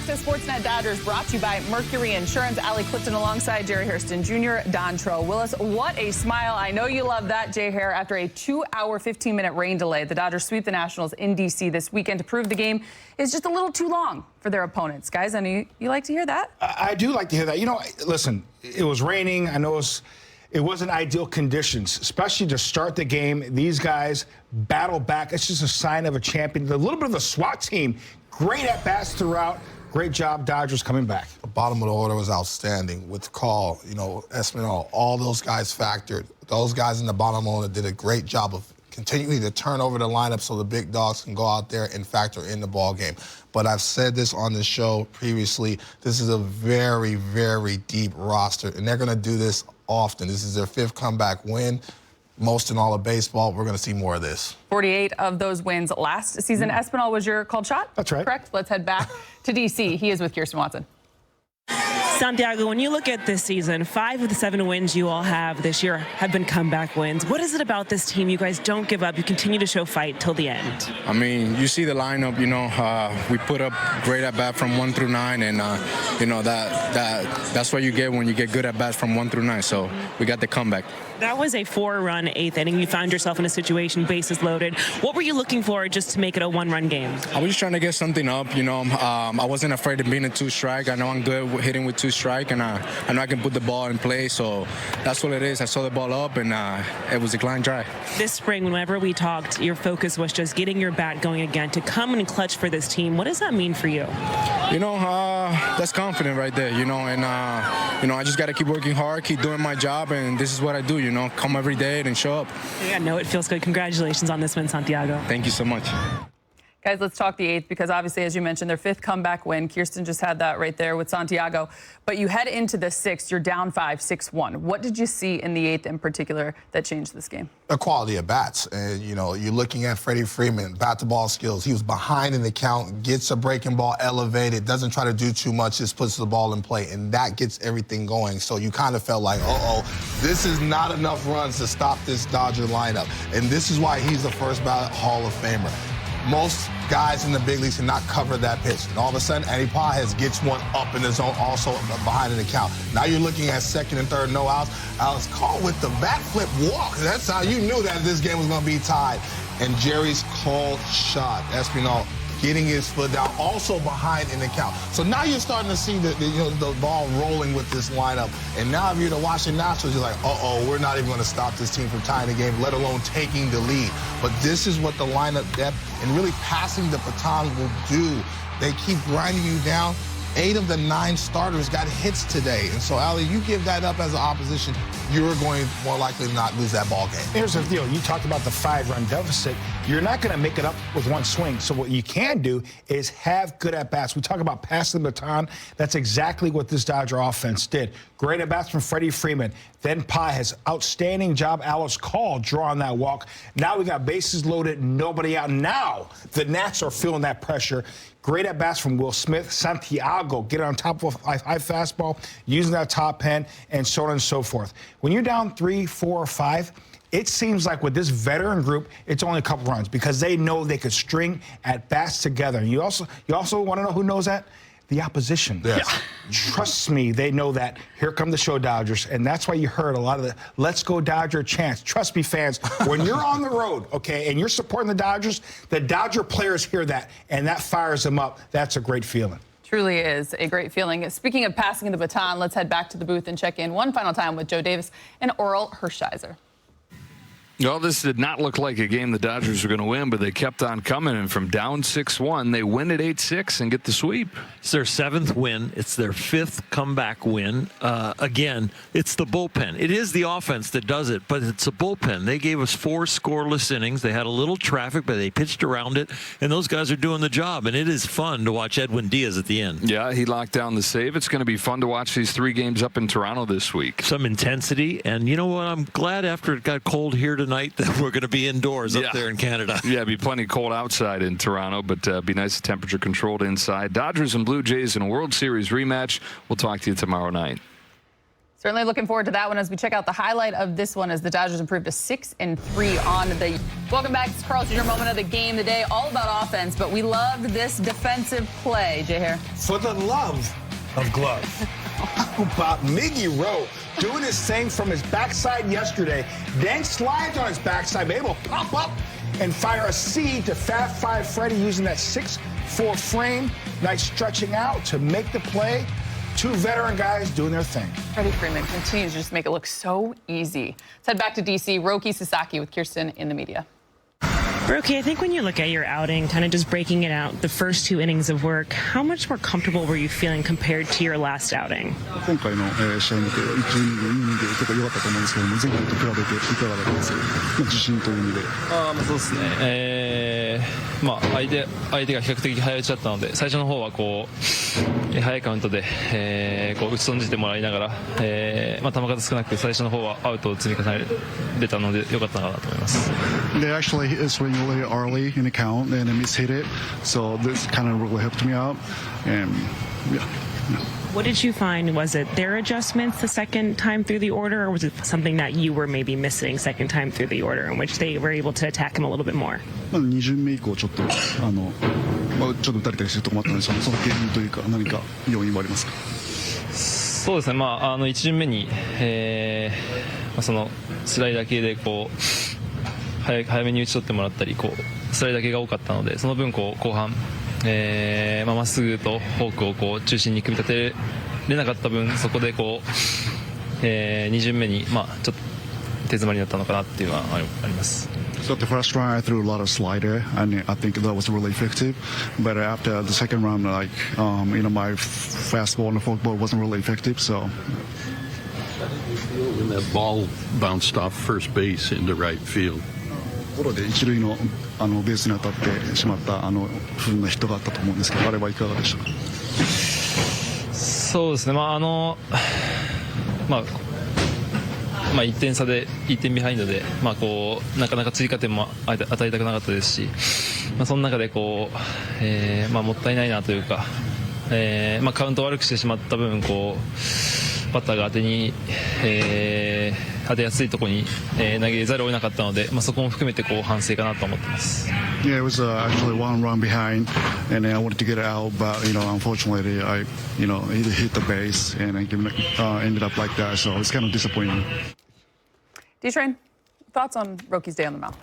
Back to Sportsnet Dodgers, brought to you by Mercury Insurance. Allie Clifton alongside Jerry Hairston Jr., Dontrell Willis. What a smile. I know you love that, Jay Hair. After a 2-hour, 15-minute rain delay, the Dodgers sweep the Nationals in D.C. this weekend to prove the game is just a little too long for their opponents. Guys, I know you like to hear that? I do like to hear that. You know, listen, it was raining. I know it wasn't ideal conditions, especially to start the game. These guys battle back. It's just a sign of a champion. A little bit of a SWAT team. Great at-bats throughout. Great job, Dodgers, coming back. The bottom of the order was outstanding with Call, Espinal, all those guys factored. Those guys in the bottom of the order did a great job of continuing to turn over the lineup so the big dogs can go out there and factor in the ball game. But I've said this on the show previously, this is a very, very deep roster, and they're going to do this often. This is their 5th comeback win. Most in all of baseball. We're going to see more of this. 48 of those wins last season. Espinal was your called shot? That's right. Correct. Let's head back to D.C. He is with Kirsten Watson. Santiago, when you look at this season, 5 of the 7 wins you all have this year have been comeback wins. What is it about this team? You guys don't give up. You continue to show fight till the end. I mean, you see the lineup, we put up great at-bat from 1 through 9, and, that's what you get when you get good at-bats from 1 through 9. So we got the comeback. That was a 4-run 8th inning. You found yourself in a situation, bases loaded. What were you looking for just to make it a 1-run game? I was just trying to get something up, I wasn't afraid of being a 2-strike. I know I'm good with hitting with 2-strike, and I know I can put the ball in play, so that's what it is. I saw the ball up, and it was a line drive. This spring, whenever we talked, your focus was just getting your bat going again, to come and clutch for this team. What does that mean for you? That's confident right there, I just got to keep working hard, keep doing my job, and this is what I do, come every day and show up. Yeah, no, it feels good. Congratulations on this win, Santiago. Thank you so much. Guys, let's talk the 8th, because obviously, as you mentioned, their 5th comeback win. Kirsten just had that right there with Santiago. But you head into the 6th, you're down 5, 6-1. What did you see in the 8th in particular that changed this game? The quality of bats. And, you're looking at Freddie Freeman, bat-to-ball skills. He was behind in the count, gets a breaking ball elevated, doesn't try to do too much, just puts the ball in play, and that gets everything going. So you kind of felt like, this is not enough runs to stop this Dodger lineup. And this is why he's the first ballot Hall of Famer. Most guys in the big leagues cannot cover that pitch. And all of a sudden, Eddie Paez gets one up in the zone, also behind in the count. Now you're looking at 2nd and 3rd, no outs. Alex Call with the bat flip walk. That's how you knew that this game was going to be tied. And Jerry's called shot. Espinal getting his foot down, also behind in the count. So now you're starting to see the ball rolling with this lineup. And now if you're the Washington Nationals, you're like, we're not even going to stop this team from tying the game, let alone taking the lead. But this is what the lineup depth and really passing the baton will do. They keep grinding you down. 8 of the 9 starters got hits today. And so, Allie, you give that up as an opposition, you're going more likely to not lose that ball game. Here's the deal. You talked about the 5-run deficit. You're not going to make it up with one swing. So what you can do is have good at-bats. We talk about passing the baton. That's exactly what this Dodger offense did. Great at-bats from Freddie Freeman. Then Paez, outstanding job. Alex Call drawing that walk. Now we got bases loaded, nobody out. Now the Nats are feeling that pressure. Great at-bats from Will Smith. Santiago, get on top of a high fastball, using that top end, and so on and so forth. When you're down 3, 4, 5, it seems like with this veteran group, it's only a couple runs because they know they could string at-bats together. And you also want to know who knows that? The opposition. Yes. Yeah. Trust me, they know that. Here come the show Dodgers. And that's why you heard a lot of the Let's Go Dodger chants. Trust me, fans, when you're on the road, okay, and you're supporting the Dodger players hear that, and that fires them up. That's a great feeling. Truly is a great feeling. Speaking of passing the baton, let's head back to the booth and check in one final time with Joe Davis and Oral Hershiser. No, this did not look like a game the Dodgers were going to win, but they kept on coming, and from down 6-1, they win at 8-6 and get the sweep. It's their 7th win. It's their 5th comeback win. Again, it's the bullpen. It is the offense that does it, but it's a bullpen. They gave us 4 scoreless innings. They had a little traffic, but they pitched around it, and those guys are doing the job, and it is fun to watch Edwin Diaz at the end. Yeah, he locked down the save. It's going to be fun to watch these 3 games up in Toronto this week. Some intensity, and you know what? I'm glad after it got cold here tonight that we're going to be indoors up there in Canada. Yeah, it'd be plenty cold outside in Toronto, but be nice temperature controlled inside. Dodgers and Blue Jays in a World Series rematch. We'll talk to you tomorrow night. Certainly looking forward to that one as we check out the highlight of this one as the Dodgers improved to 6-3 on the. Welcome back. It's Carl's your moment of the game today. All about offense, but we loved this defensive play. Jay Hare. For the love of glove. How about Miggy Rowe doing his thing from his backside yesterday, then slides on his backside, able to pop up and fire a C to Fat Five Freddy using that 6'4" frame. Nice stretching out to make the play. Two veteran guys doing their thing. Freddie Freeman continues to just make it look so easy. Let's head back to D.C. Roki Sasaki with Kirsten in the media. Roki, I think when you look at your outing, kind of just breaking it out, the first 2 innings of work, how much more comfortable were you feeling compared to your last outing? 今回の試合にて1イニング結構良かったと思うんですけども、前回と比べていかがだったですか？自信という意味で。そうですね。相手が比較的早打ちだったので、最初の方はこう早いカウントで打ち損じてもらいながら、球数少なく最初の方はアウトを積み重ねれたので良かったかなと思います。They actually swing really early in the count and mishit it, so this kind of really helped me out. And yeah. What did you find? Was it their adjustments the second time through the order, or was it something that you were maybe missing second time through the order in which they were able to attack him a little bit more? 2巡目以降ちょっとちょっと打たれたりするところもあったので、その原因というか何か要因はありますか？そうですね。1巡目に、そのスライダー系でこう早めに打ち取ってもらったり、こうスライダー系が多かったので、その分こう後半。まっすぐとフォークをこう中心に組み立てれなかった分、そこでこう、2巡目にちょっと手詰まりになったのかなっていうのはあります。So the first round I threw a lot of slider and I think that was really effective, but after the second round, my fastball and the forkball wasn't really effective. So when that ball bounced off first base into right field. ところで一塁のベースに当たってしまった不運なヒットがあったと思うんですけど、あれはいかがでしたか？そうですね。1点差で1点ビハインドで、こうなかなか追加点も与えたくなかったですし、その中でこう、もったいないなというか、カウントを悪くしてしまった分、こうバッターが当てやすいところに、投げざるを得なかったので、そこも含めてこう反省かなと思ってます。Yeah, it was actually one run behind, and I wanted to get it out, but unfortunately, I either hit the base and I ended up like that, so it's kind of disappointing. D-Train, thoughts on Roki's day on the mound?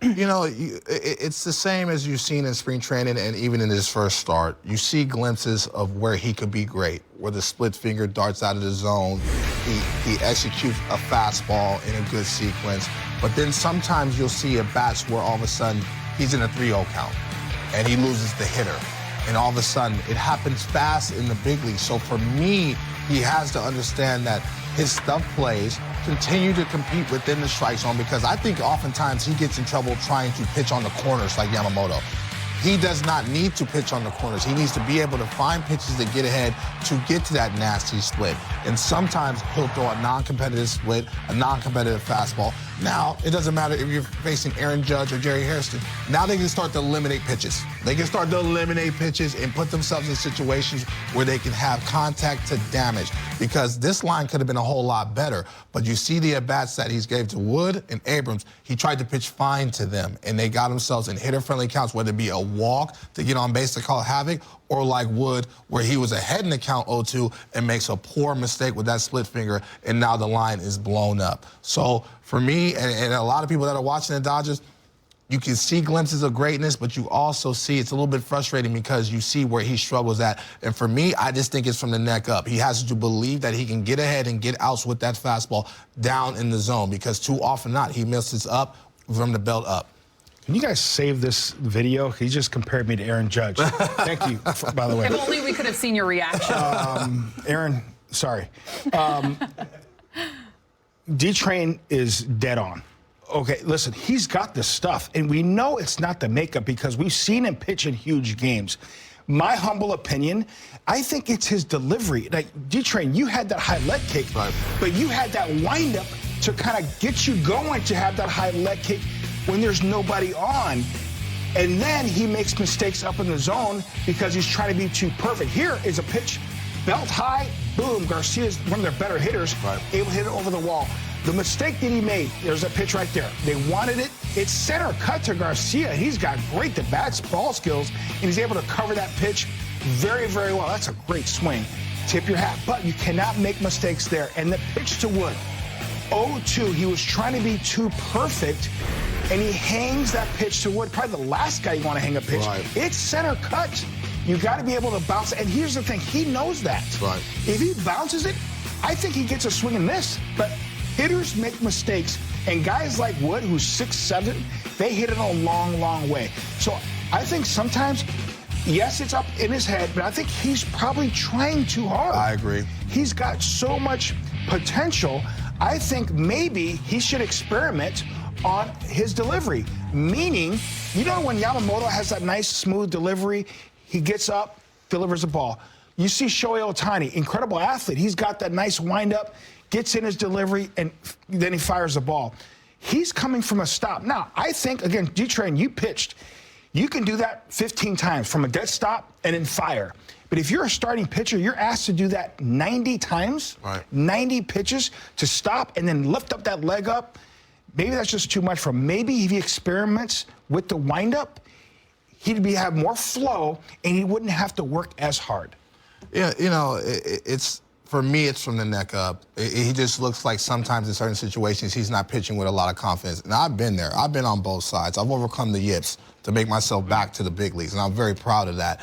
It's the same as you've seen in spring training and even in his first start. You see glimpses of where he could be great, where the split finger darts out of the zone. He executes a fastball in a good sequence. But then sometimes you'll see at bats where all of a sudden he's in a 3-0 count and he loses the hitter. And all of a sudden it happens fast in the big league. So for me, he has to understand that his stuff plays, continue to compete within the strike zone, because I think oftentimes he gets in trouble trying to pitch on the corners like Yamamoto. He does not need to pitch on the corners. He needs to be able to find pitches that get ahead to get to that nasty split. And sometimes he'll throw a non-competitive split, a non-competitive fastball. Now, it doesn't matter if you're facing Aaron Judge or Jerry Hairston. Now they can start to eliminate pitches. They can start to eliminate pitches and put themselves in situations where they can have contact to damage, because this line could have been a whole lot better. But you see the at-bats that he's gave to Wood and Abrams. He tried to pitch fine to them, and they got themselves in hitter-friendly counts, whether it be a walk to get on base to call havoc, or like Wood, where he was ahead in the count 0-2 and makes a poor mistake with that split finger, and now the line is blown up. So for me, and a lot of people that are watching the Dodgers, you can see glimpses of greatness, but you also see it's a little bit frustrating because you see where he struggles at. And for me, I just think it's from the neck up. He has to believe that he can get ahead and get outs with that fastball down in the zone, because too often not, he misses up from the belt up. Can you guys save this video? He just compared me to Aaron Judge. Thank you, by the way. If only we could have seen your reaction. Aaron, sorry. D-Train is dead on. Okay, listen, he's got this stuff, and we know it's not the makeup because we've seen him pitch in huge games. My humble opinion, I think it's his delivery. Like, D-Train, you had that high leg kick, but you had that windup to kind of get you going to have that high leg kick when there's nobody on. And then he makes mistakes up in the zone because he's trying to be too perfect. Here is a pitch, belt high, boom, Garcia's one of their better hitters, able to hit it over the wall. The mistake that he made, there's a pitch right there. They wanted it. It's center cut to Garcia. He's got great at-bats, ball skills, and he's able to cover that pitch very, very well. That's a great swing. Tip your hat. But you cannot make mistakes there. And the pitch to Wood, 0-2. He was trying to be too perfect, and he hangs that pitch to Wood. Probably the last guy you want to hang a pitch. Right. It's center cut. You got to be able to bounce. And here's the thing. He knows that. Right. If he bounces it, I think he gets a swing and miss. But hitters make mistakes, and guys like Wood, who's 6'7", they hit it a long, long way. So I think sometimes, yes, it's up in his head, but I think he's probably trying too hard. I agree. He's got so much potential. I think maybe he should experiment on his delivery. Meaning, you know when Yamamoto has that nice, smooth delivery, he gets up, delivers the ball. You see Shohei Ohtani, incredible athlete. He's got that nice windup, gets in his delivery, and then he fires the ball. He's coming from a stop. Now, I think, again, D-Train, you pitched. You can do that 15 times from a dead stop and then fire. But if you're a starting pitcher, you're asked to do that 90 times, 90 pitches to stop and then lift up that leg up. Maybe that's just too much for him. Maybe if he experiments with the windup, he'd have more flow and he wouldn't have to work as hard. Yeah, you know, it's for me, it's from the neck up. He just looks like sometimes in certain situations he's not pitching with a lot of confidence. And I've been there. I've been on both sides. I've overcome the yips to make myself back to the big leagues, and I'm very proud of that.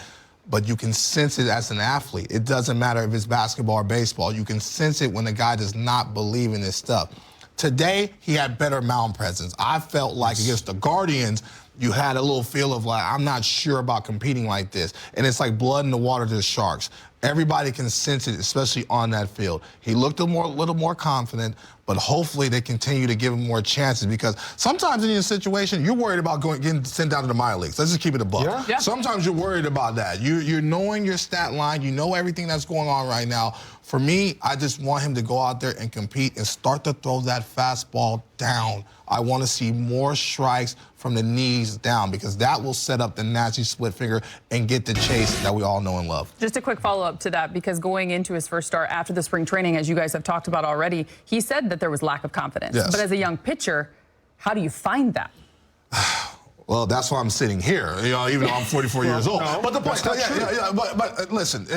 But you can sense it as an athlete. It doesn't matter if it's basketball or baseball. You can sense it when the guy does not believe in his stuff. Today, he had better mound presence. I felt like against the Guardians, you had a little feel of like, I'm not sure about competing like this. And it's like blood in the water to the Sharks. Everybody can sense it, especially on that field. He looked a little more confident, but hopefully they continue to give him more chances because sometimes in your situation, you're worried about getting sent down to the minor leagues. Let's just keep it a buck. Yeah. Sometimes you're worried about that. You're knowing your stat line. You know everything that's going on right now. For me, I just want him to go out there and compete and start to throw that fastball down. I want to see more strikes from the knees down because that will set up the nasty split finger and get the chase that we all know and love. Just a quick follow-up to that, because going into his first start after the spring training, as you guys have talked about already, he said that there was lack of confidence. Yes. But as a young pitcher, how do you find that? Well, that's why I'm sitting here, you know, even though I'm 44 years old. No, but the point, but listen,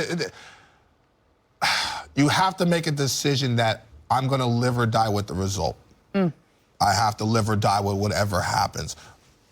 you have to make a decision that I'm going to live or die with the result. I have to live or die with whatever happens.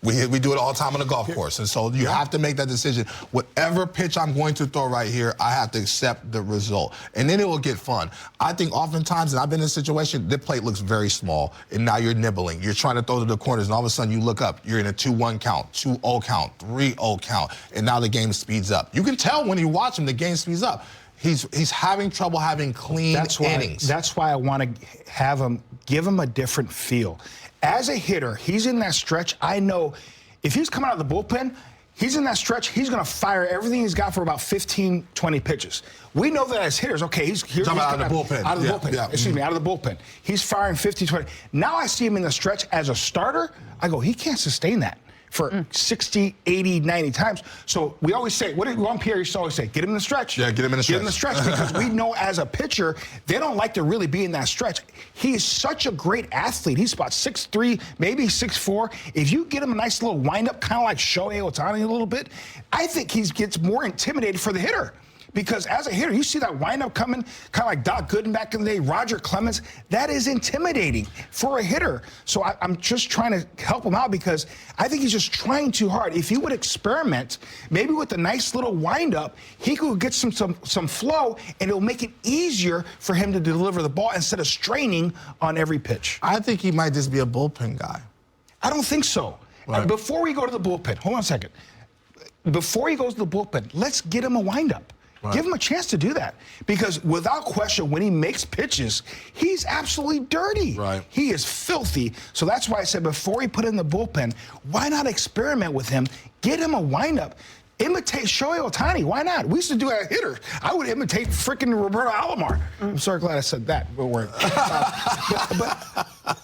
We do it all the time on the golf course. And so you have to make that decision. Whatever pitch I'm going to throw right here, I have to accept the result. And then it will get fun. I think oftentimes, and I've been in a situation, the plate looks very small, and now you're nibbling. You're trying to throw to the corners, and all of a sudden you look up. You're in a 2-1 count, 2-0 count, 3-0 count, and now the game speeds up. You can tell when you watch him, the game speeds up. He's having trouble having clean innings. That's why I want to give him a different feel. As a hitter, he's in that stretch. I know if he's coming out of the bullpen, he's in that stretch, he's going to fire everything he's got for about 15, 20 pitches. We know that as hitters, okay, he's here. Talking out of the bullpen. Out of the bullpen. Excuse me, out of the bullpen. He's firing 50, 20. Now I see him in the stretch as a starter. I go, he can't sustain that for 60, 80, 90 times. So we always say, what did Juan Pierre used to always say? Get him in the stretch. Yeah, get him in the stretch. Get him in the stretch because we know as a pitcher, they don't like to really be in that stretch. He is such a great athlete. He's about 6'3", maybe 6'4". If you get him a nice little windup, kind of like Shohei Ohtani a little bit, I think he gets more intimidated for the hitter. Because as a hitter, you see that windup coming, kind of like Doc Gooden back in the day, Roger Clemens. That is intimidating for a hitter. So I'm just trying to help him out because I think he's just trying too hard. If he would experiment, maybe with a nice little windup, he could get some flow, and it'll make it easier for him to deliver the ball instead of straining on every pitch. I think he might just be a bullpen guy. I don't think so. Right. Before we go to the bullpen, hold on a second. Before he goes to the bullpen, let's get him a windup. Right. Give him a chance to do that. Because without question, when he makes pitches, he's absolutely dirty. Right. He is filthy. So that's why I said before he put in the bullpen, why not experiment with him? Get him a windup. Imitate Shohei Ohtani. Why not? We used to do it as hitters. I would imitate freaking Roberto Alomar. I'm so glad I said that. But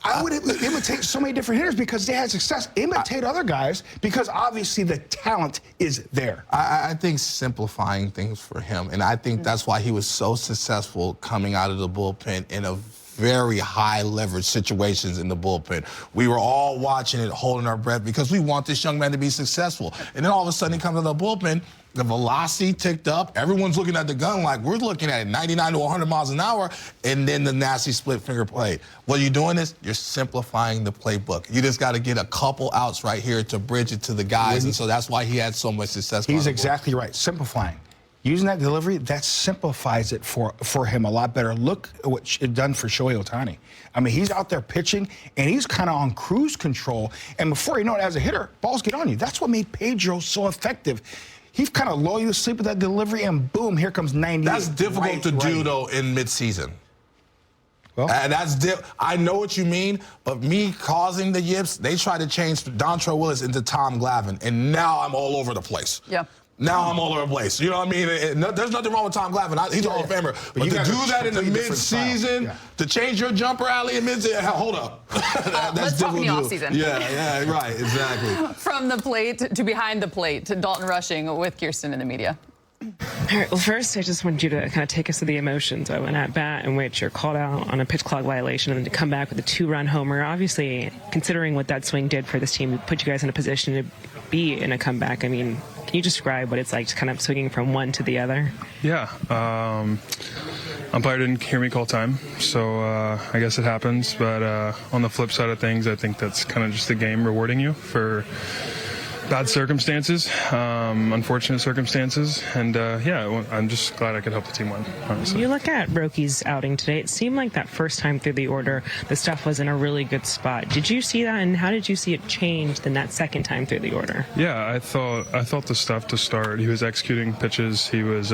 I would imitate so many different hitters because they had success. Imitate other guys because obviously the talent is there. I think simplifying things for him, and I think that's why he was so successful coming out of the bullpen in a very high leverage situations in the bullpen. We were all watching it, holding our breath because we want this young man to be successful. And then all of a sudden he comes to the bullpen, the velocity ticked up. Everyone's looking at the gun like we're looking at it 99 to 100 miles an hour, and then the nasty split finger play. What you're doing is you're simplifying the playbook. You just got to get a couple outs right here to bridge it to the guys, and so that's why he had so much success. He's exactly right, simplifying. Using that delivery, that simplifies it for him a lot better. Look at what it done for Shohei Ohtani. I mean, he's out there pitching, and he's kind of on cruise control. And before you know it, as a hitter, balls get on you. That's what made Pedro so effective. He's kind of lull you to sleep with that delivery, and boom, here comes 98. That's difficult to do, though, in midseason. Well, I know what you mean, but me causing the yips, they tried to change Dontrelle Willis into Tom Glavine, and now I'm all over the place. Yeah. Now I'm all over the place. You know what I mean? There's nothing wrong with Tom Glavine. He's a Hall of Famer. But to do that in the mid-season, to change your jumper alley in mid-season, hold up. Let's talk in the offseason. Yeah, right, exactly. From the plate to behind the plate, to Dalton Rushing with Kirsten in the media. All right, well, first, I just want you to kind of take us through the emotions of an at-bat in which you're called out on a pitch clock violation and then to come back with a 2-run homer. Obviously, considering what that swing did for this team, it put you guys in a position to be in a comeback. I mean, can you describe what it's like, just kind of swinging from one to the other? Yeah. Umpire didn't hear me call time, so I guess it happens. But on the flip side of things, I think that's kind of just the game rewarding you for bad circumstances, unfortunate circumstances, and yeah, I'm just glad I could help the team win, honestly. You look at Rocky's outing today, it seemed like that first time through the order, the stuff was in a really good spot. Did you see that, and how did you see it change in that second time through the order? Yeah, I thought the stuff to start, he was executing pitches, he was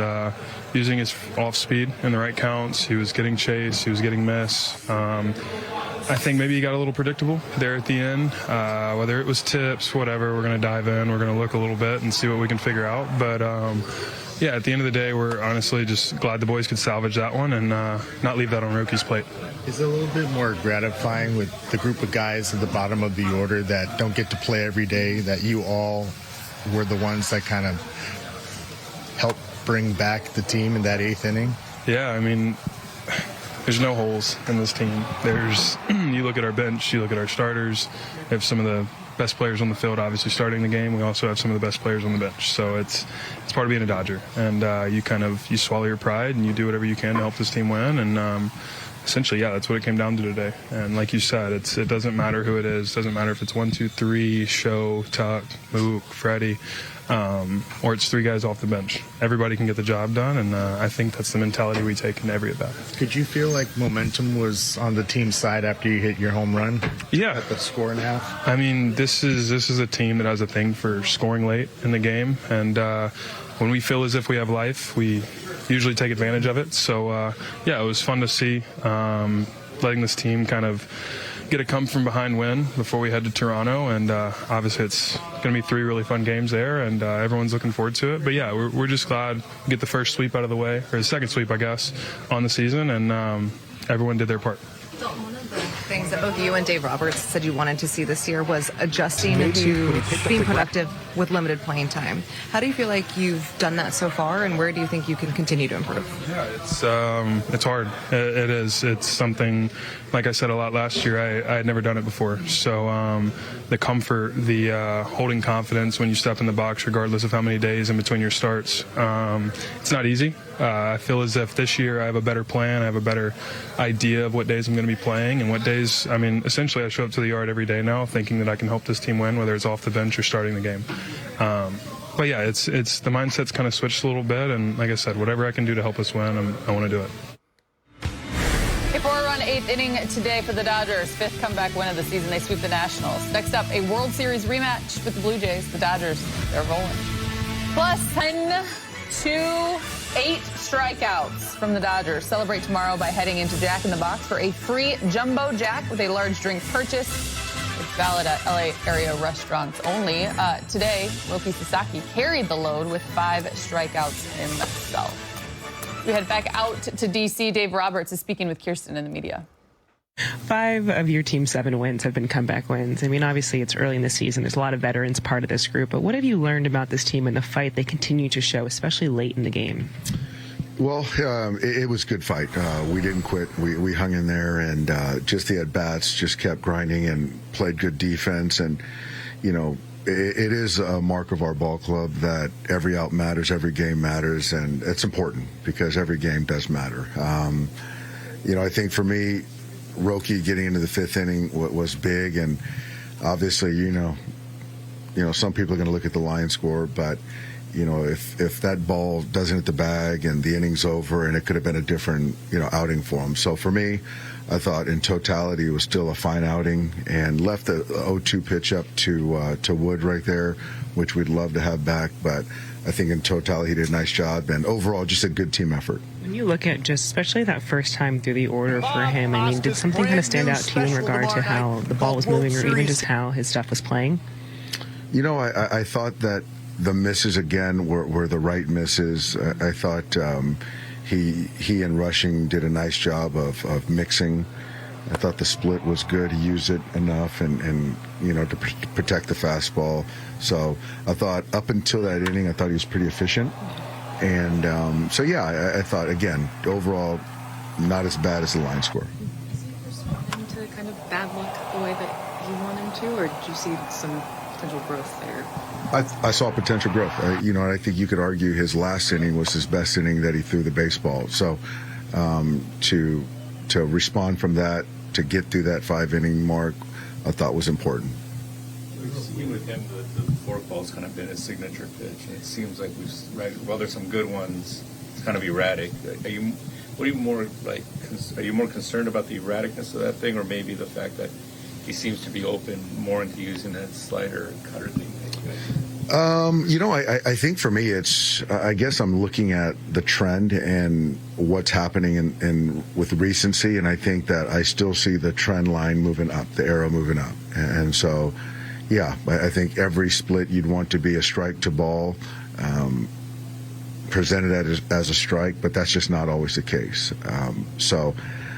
using his off speed in the right counts, he was getting chase, he was getting miss. I think maybe he got a little predictable there at the end, whether it was tips, whatever. We're going to dive in. We're going to look a little bit and see what we can figure out. But, yeah, at the end of the day, we're honestly just glad the boys could salvage that one and not leave that on Rocky's plate. Is it a little bit more gratifying with the group of guys at the bottom of the order that don't get to play every day, that you all were the ones that kind of helped bring back the team in that 8th inning? Yeah, I mean, there's no holes in this team. You look at our bench, you look at our starters. We have some of the best players on the field, obviously starting the game. We also have some of the best players on the bench. So it's part of being a Dodger. And you swallow your pride and you do whatever you can to help this team win. And essentially, yeah, that's what it came down to today. And like you said, it doesn't matter who it is. It doesn't matter if it's 1, 2, 3, Show, Tuck, Mook, Freddie, or it's 3 guys off the bench. Everybody can get the job done, and I think that's the mentality we take in every at-bat. Could you feel like momentum was on the team's side after you hit your home run? Yeah. At the score and a half? I mean, this is a team that has a thing for scoring late in the game, and when we feel as if we have life, we usually take advantage of it. So, yeah, it was fun to see letting this team kind of get a come-from-behind win before we head to Toronto, and obviously it's going to be 3 really fun games there, and everyone's looking forward to it. But yeah, we're just glad we get the first sweep out of the way, or the second sweep, I guess, on the season, and everyone did their part. One of the things that both you and Dave Roberts said you wanted to see this year was adjusting to being productive with limited playing time. How do you feel like you've done that so far, and where do you think you can continue to improve? Yeah, it's hard. It is. It's something, like I said a lot last year, I had never done it before. So the comfort, the holding confidence when you step in the box, regardless of how many days in between your starts, it's not easy. I feel as if this year I have a better plan. I have a better idea of what days I'm going to be playing and what days, I mean, essentially I show up to the yard every day now thinking that I can help this team win, whether it's off the bench or starting the game. But yeah, it's the mindset's kind of switched a little bit, and like I said, whatever I can do to help us win, I want to do it. A 4-run 8th inning today for the Dodgers. 5th comeback win of the season. They sweep the Nationals. Next up, a World Series rematch with the Blue Jays. The Dodgers, they're rolling. Plus 10 to 8 strikeouts from the Dodgers. Celebrate tomorrow by heading into Jack in the Box for a free Jumbo Jack with a large drink purchase. It's valid at LA area restaurants only. Today, Roki Sasaki carried the load with 5 strikeouts himself. We head back out to D.C. Dave Roberts is speaking with Kirsten in the media. 5 of your team's 7 wins have been comeback wins. I mean, obviously it's early in the season. There's a lot of veterans part of this group. But what have you learned about this team and the fight they continue to show, especially late in the game? Well, it was a good fight. We didn't quit. We hung in there, and just the at-bats just kept grinding and played good defense. And, you know, it is a mark of our ball club that every out matters, every game matters, and it's important because every game does matter. You know, I think for me, Roki getting into the 5th inning was big, and obviously, you know, some people are going to look at the line score, but you know, if that ball doesn't hit the bag and the inning's over, and it could have been a different, you know, outing for him. So for me, I thought in totality it was still a fine outing, and left the 0-2 pitch up to Wood right there, which we'd love to have back, but I think in totality he did a nice job, and overall just a good team effort. When you look at just especially that first time through the order for him, I mean, did something kind of stand out to you in regard to how the ball was moving, or even just how his stuff was playing? You know, I thought that the misses again were the right misses. I thought he and Rushing did a nice job of mixing. I thought the split was good. He used it enough and you know, to protect the fastball. So I thought up until that inning, I thought he was pretty efficient. And so, yeah, I thought, again, overall, not as bad as the line score. Is he responding to kind of bad luck the way that you want him to, or did you see some potential growth there? I saw potential growth. You know, I think you could argue his last inning was his best inning that he threw the baseball. So to respond from that, to get through that 5-inning mark, I thought was important. We've seen with him the forkball's kind of been his signature pitch, and it seems like while there's some good ones, it's kind of erratic. Are you more concerned about the erraticness of that thing, or maybe the fact that he seems to be open more into using that slider cutter thing? You know, I think for me, I guess I'm looking at the trend and what's happening in with recency, and I think that I still see the trend line moving up, the arrow moving up. And so, yeah, I think every split you'd want to be a strike to ball, presented as a strike, but that's just not always the case. So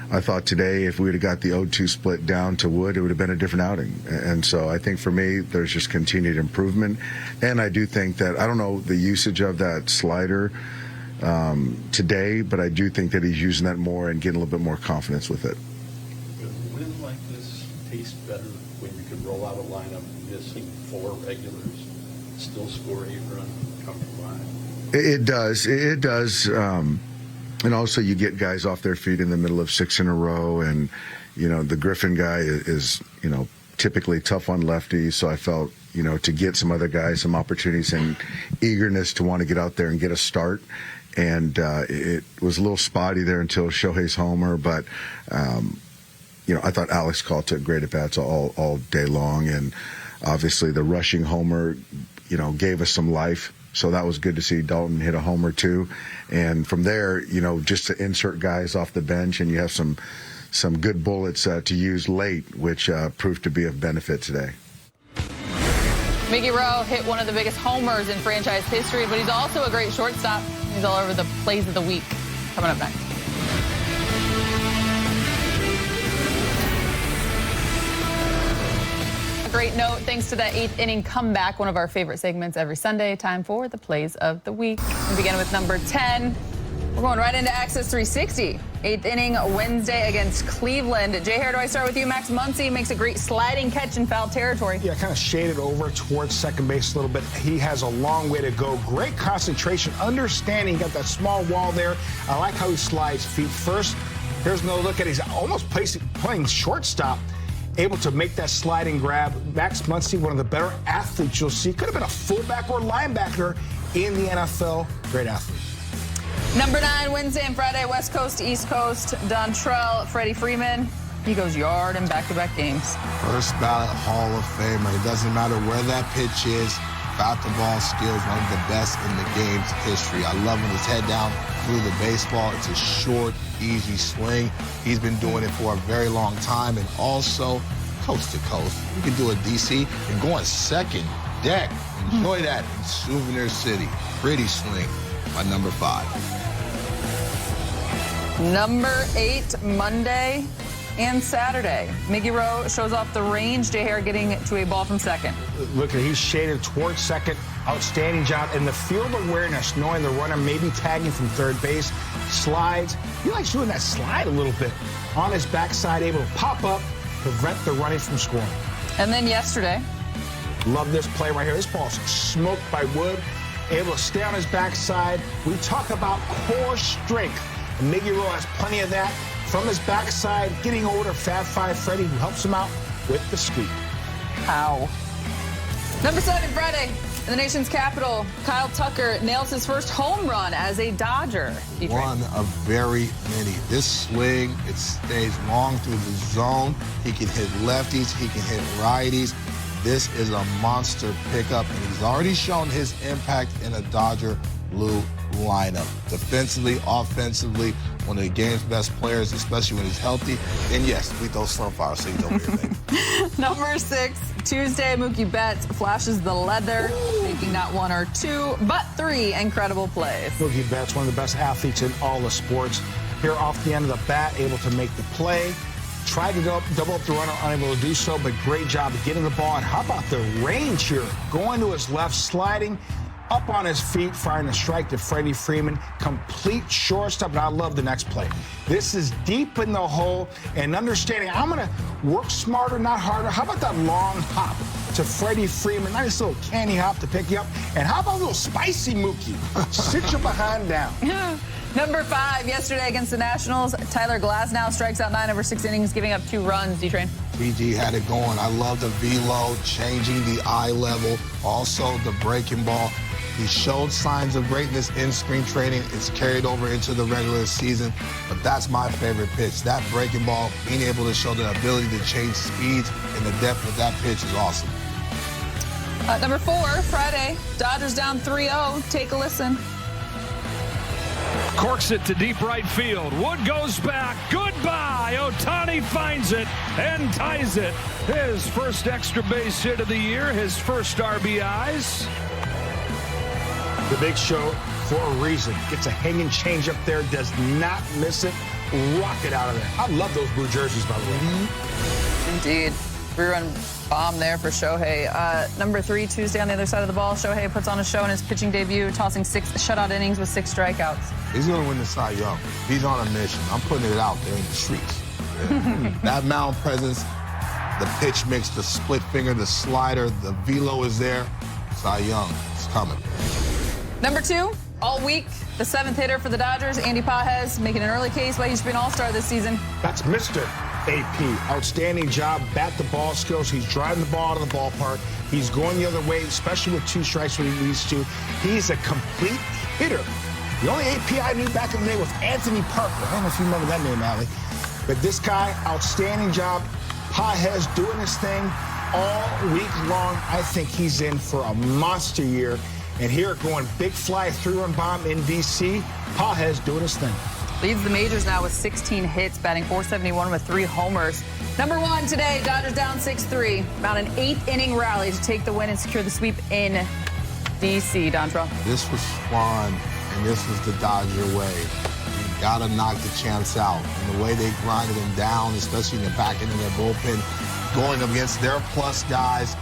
I thought today, if we would have got the 0-2 split down to Wood, it would have been a different outing. And so I think for me, there's just continued improvement. And I do think that, I don't know the usage of that slider today, but I do think that he's using that more and getting a little bit more confidence with it. Does a win like this taste better when you can roll out a lineup missing 4 regulars, still score 8 runs, come from behind? It does. It does. And also you get guys off their feet in the middle of 6 in a row. And, you know, the Griffin guy is, you know, typically tough on lefties. So I felt, you know, to get some other guys some opportunities and eagerness to want to get out there and get a start. And it was a little spotty there until Shohei's homer. But, you know, I thought Alex Call took great at-bats all day long. And obviously the Rushing homer, you know, gave us some life. So that was good to see Dalton hit a homer too. And from there, you know, just to insert guys off the bench, and you have some good bullets to use late, which proved to be of benefit today. Mickey Rowe hit one of the biggest homers in franchise history, but he's also a great shortstop. He's all over the plays of the week. Coming up next. Great note, thanks to that 8th inning comeback, one of our favorite segments every Sunday. Time for the plays of the week. We begin with number 10. We're going right into Access 360. 8th inning Wednesday against Cleveland. Jay Hare, do I start with you? Max Muncy makes a great sliding catch in foul territory. Yeah, kind of shaded over towards second base a little bit. He has a long way to go. Great concentration, understanding. He got that small wall there. I like how he slides feet first. Here's another look at it. He's almost playing shortstop. Able to make that sliding grab. Max Muncy, one of the better athletes you'll see. Could have been a fullback or linebacker in the NFL. Great athlete. Number 9, Wednesday and Friday, West Coast, East Cost. Dontrell, Freddie Freeman. He goes yard in back-to-back games. First ballot Hall of Famer. It doesn't matter where that pitch is. Bat-to-ball skills, one of the best in the game's history. I love when his head down through the baseball. It's a short, easy swing. He's been doing it for a very long time, and also coast to coast. You can do a DC and go on second deck. Enjoy that in Souvenir City. Pretty swing by number 5. Number 8, Monday. and Saturday. Miggy Rowe shows off the range. Jay Hare getting to a ball from second. Look at, he's shaded towards second. Outstanding job. And the field awareness, knowing the runner may be tagging from third base. Slides. He likes doing that slide a little bit. On his backside, able to pop up, prevent the running from scoring. And then yesterday. Love this play right here. This ball's smoked by Wood. Able to stay on his backside. We talk about core strength. And Miggy Rowe has plenty of that. From his backside, getting over to Fab Five Freddy, who helps him out with the sweep. How? Number 7, Friday. In the nation's capital, Kyle Tucker nails his first home run as a Dodger. One of very many. This swing, it stays long through the zone. He can hit lefties, he can hit righties. This is a monster pickup, and he's already shown his impact in a Dodger blue lineup. Defensively, offensively, one of the game's best players, especially when he's healthy. And yes, we throw sunflower seeds over here, baby. Number 6, Tuesday, Mookie Betts flashes the leather, making not 1 or 2, but 3 incredible plays. Mookie Betts, one of the best athletes in all the sports. Here off the end of the bat, able to make the play. Tried to double up the runner, unable to do so, but great job of getting the ball. And how about the range here? Going to his left, sliding up on his feet, firing a strike to Freddie Freeman. Complete shortstop, and I love the next play. This is deep in the hole, and understanding I'm going to work smarter, not harder. How about that long hop to Freddie Freeman? Nice little candy hop to pick you up. And how about a little spicy Mookie? Sit your behind down. Number 5, yesterday against the Nationals, Tyler Glasnow strikes out 9 over 6 innings, giving up 2 runs. D-Train. BG had it going. I love the velo, changing the eye level, also the breaking ball. He showed signs of greatness in spring training. It's carried over into the regular season, but that's my favorite pitch. That breaking ball, being able to show the ability to change speeds and the depth of that pitch is awesome. Number 4, Friday, Dodgers down 3-0. Take a listen. Corks it to deep right field. Wood goes back. Goodbye. Ohtani finds it and ties it. His first extra base hit of the year, his first RBIs. The Big Show, for a reason, gets a hanging change up there, does not miss it, rocket out of there. I love those blue jerseys, by the way. Indeed. 3-run bomb there for Shohei. Number 3, Tuesday on the other side of the ball. Shohei puts on a show in his pitching debut, tossing 6 shutout innings with 6 strikeouts. He's going to win the Cy Young. He's on a mission. I'm putting it out there in the streets. Yeah. That mound presence, the pitch mix, the split finger, the slider, the velo is there. Cy Young is coming. Number 2, all week, the 7th hitter for the Dodgers, Andy Pages, making an early case why he should be an all-star this season. That's Mr. AP. Outstanding job, bat the ball skills. He's driving the ball out of the ballpark. He's going the other way, especially with 2 strikes when he needs to. He's a complete hitter. The only AP I knew back in the day was Anthony Parker. I don't know if you remember that name, Allie. But this guy, outstanding job. Pages doing his thing all week long. I think he's in for a monster year. And here going big fly 3-run bomb in D.C. Pages doing his thing. Leads the majors now with 16 hits, batting .471 with 3 homers. Number 1 today, Dodgers down 6-3. About an 8th-inning rally to take the win and secure the sweep in D.C. Dontrell. This was fun, and this was the Dodger way. You got to knock the champs out. And the way they grinded them down, especially in the back end of their bullpen, going against their plus guys,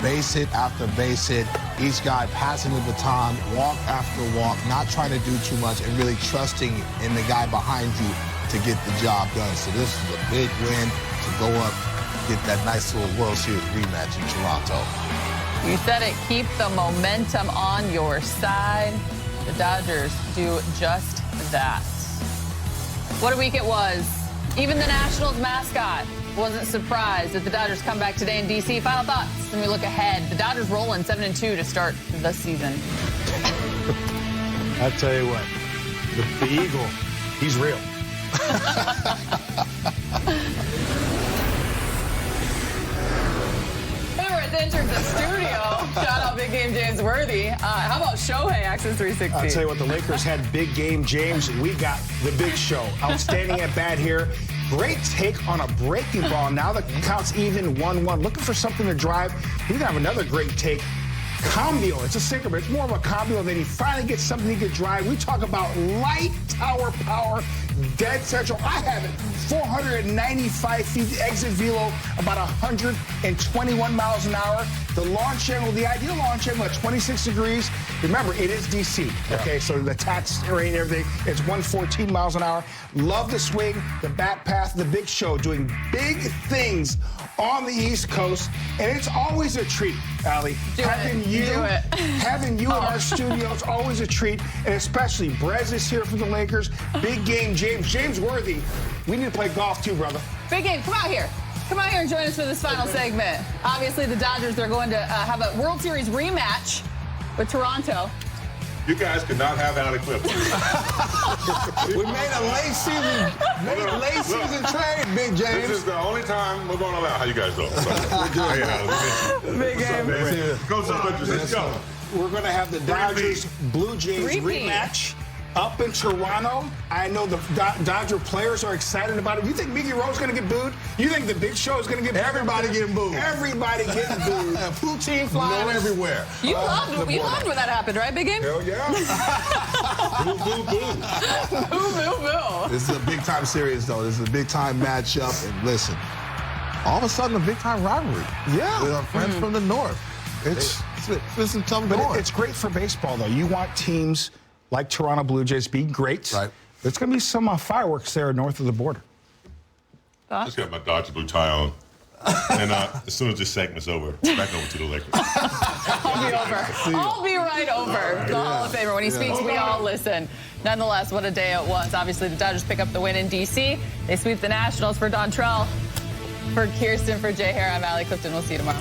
base hit after base hit, each guy passing the baton, walk after walk, not trying to do too much, and really trusting in the guy behind you to get the job done. So this is a big win to go up, get that nice little World Series rematch in Toronto. You said it, keep the momentum on your side. The Dodgers do just that. What a week it was. Even the Nationals mascot wasn't surprised at the Dodgers comeback today in D.C. Final thoughts, and we look ahead. The Dodgers rolling 7-2 to start the season. I'll tell you what, the Eagle, he's real. We're entering the studio. Shout out Big Game James Worthy. How about Shohei Access 360? I'll tell you what, the Lakers had Big Game James. We got the Big Show. Outstanding at bat here. Great take on a breaking ball. Now the count's even 1-1. Looking for something to drive. We're going to have another great take Cambio. It's a sinker, but it's more of a cambio. Then he finally gets something he can drive. We talk about light tower power, dead central. I have it 495 feet, the exit velo about 121 miles an hour. The launch angle, the ideal launch angle at 26 degrees. Remember, it is DC. Okay, so the tax rate and everything, it's 114 miles an hour. Love the swing, the bat path, the big show, doing big things on the East Coast, and it's always a treat, Allie. Having you in our studio is always a treat, and especially Brez is here for the Lakers. Big game, James Worthy. We need to play golf too, brother. Big game. Come out here. Come out here and join us for this final segment. Obviously, the Dodgers, they're going to have a World Series rematch with Toronto. You guys could not have Allie Clifton. We made a late season trade, Big James. This is the only time we're going to allow. How you guys doing? Hey, Allie. Big game. Go Dodgers. Let's go. We're going to have the Dodgers Blue Jays rematch up in Toronto. I know the Dodger players are excited about it. You think Mickey Rowe's going to get booed? You think the Big Show is going to get booed? Everybody getting booed. Everybody getting booed. Poutine flying everywhere. You loved when that happened, right, Big Game? Hell yeah. Boo, boo, boo. Boo, boo, boo. This is a big-time series, though. This is a big-time matchup. And listen, all of a sudden, a big-time rivalry. Yeah. With our friends from the North. It's tough going. It's great for baseball, though. You want teams like Toronto Blue Jays be great. Right. There's going to be some fireworks there north of the border. Just got my Dodger blue tie on. And as soon as this segment's over, back over to the Lakers. I'll be over. I'll be right over. The Hall of Famer. When he speaks, we all listen. Nonetheless, what a day it was. Obviously, the Dodgers pick up the win in D.C. They sweep the Nationals. For Dontrell, for Kirsten, for Jay Hare, I'm Allie Clifton. We'll see you tomorrow.